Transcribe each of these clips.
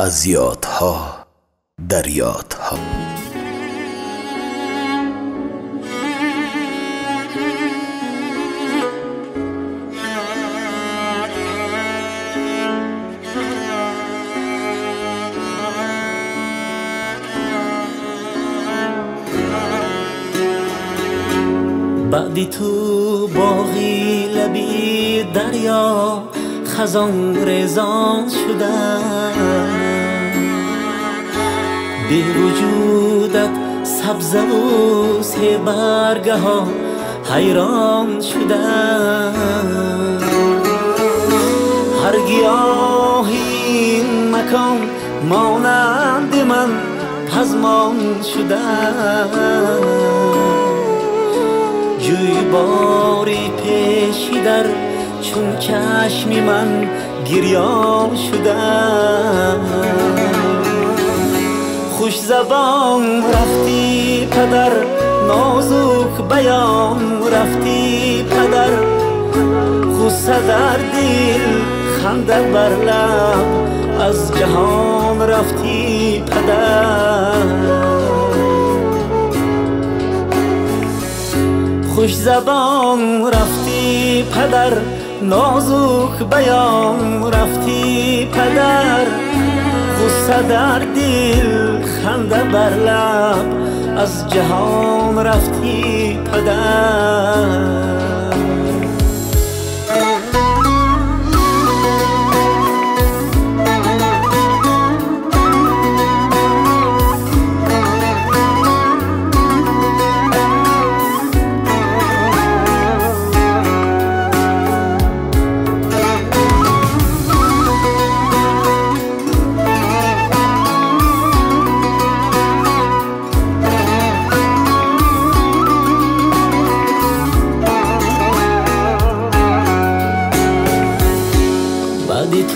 از یادها در یادها. بعدی تو باغی لبی دریا خزان ریزان شدم، بی وجودت سبزه و سه برگه ها حیران شدم. هر گیاهی این مکان مانند من پزمان شدم، جوی باری پیشی در چون چشمی من گریان شدم. خوش زبان رفتی پدر، نازک بیان رفتی پدر، غصه در دل خنده بر لب، از جهان رفتی پدر. خوش زبان رفتی پدر، نازک بیان رفتی پدر، غصه در دل خنده بر لب، از جهان رفتی پدر.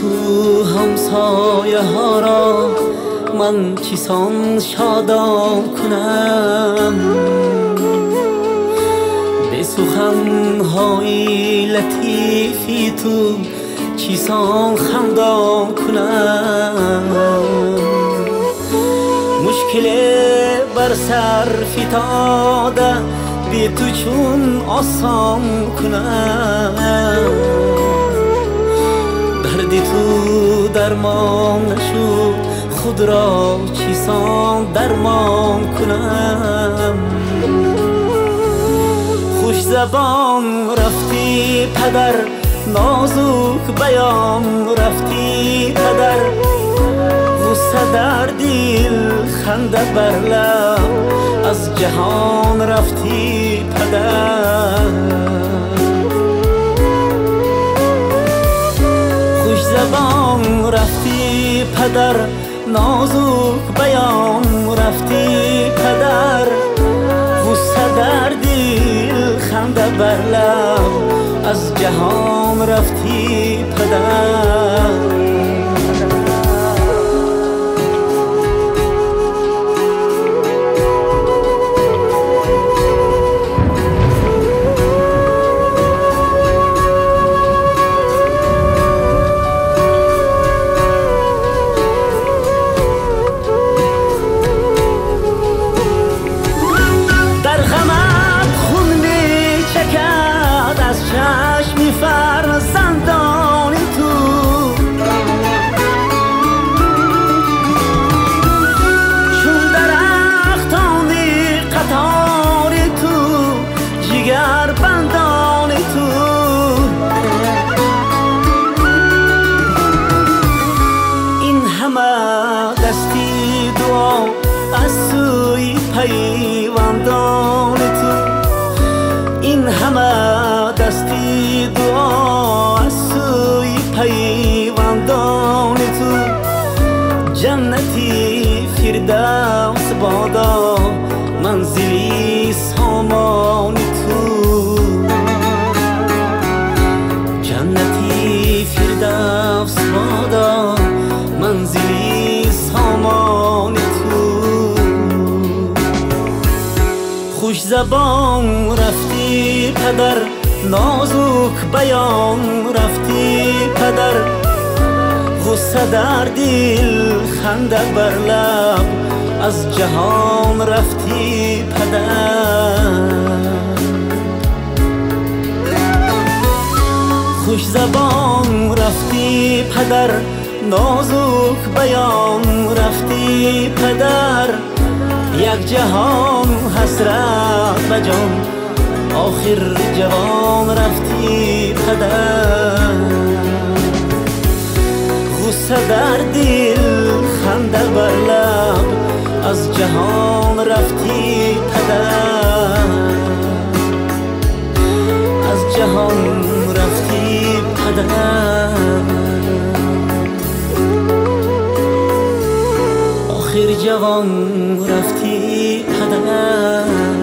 تو همسایه ها را من چیسان شادان کنم، به سخنهای لطیفی تو چیسان خندان کنم. مشکل بر سر فتاده به تو چون آسان کنم، دردی تو درمان نشد خود را چیسان درمان کنم. خوش زبان رفتی پدر، نازک بیان رفتی پدر، غصه در دل خنده بر لب، از جهان رفتی پدر. خوش زبان رفتی پدر، نازک بیان رفتی پدر، غصه در دل خنده بر لب، از جهان رفتی پدر. چشمی فرزندان تو چون درختانی قطار تو، جگر بندان تو، این همه دستی دعا از سوی پیوندان تو، این همه دستی دعا از سوی پیوندان تو، جنتی فردوس بادا منزلی سامان تو، جنتی فردوس بادا منزلی سامان تو. خوش زبان رفتی پدر، نازک بیان رفتی پدر، غصه در دل خندق بر لب از جهان رفتی پدر. خوش زبان رفتی پدر، نازک بیان رفتی پدر. یک جهان حسرت و جان، آخر جوان رفتی پدر. غصه در دل خنده بر لب از جهان رفتی پدر. از جهان رفتی پدر. آخر جوان رفتی پدر.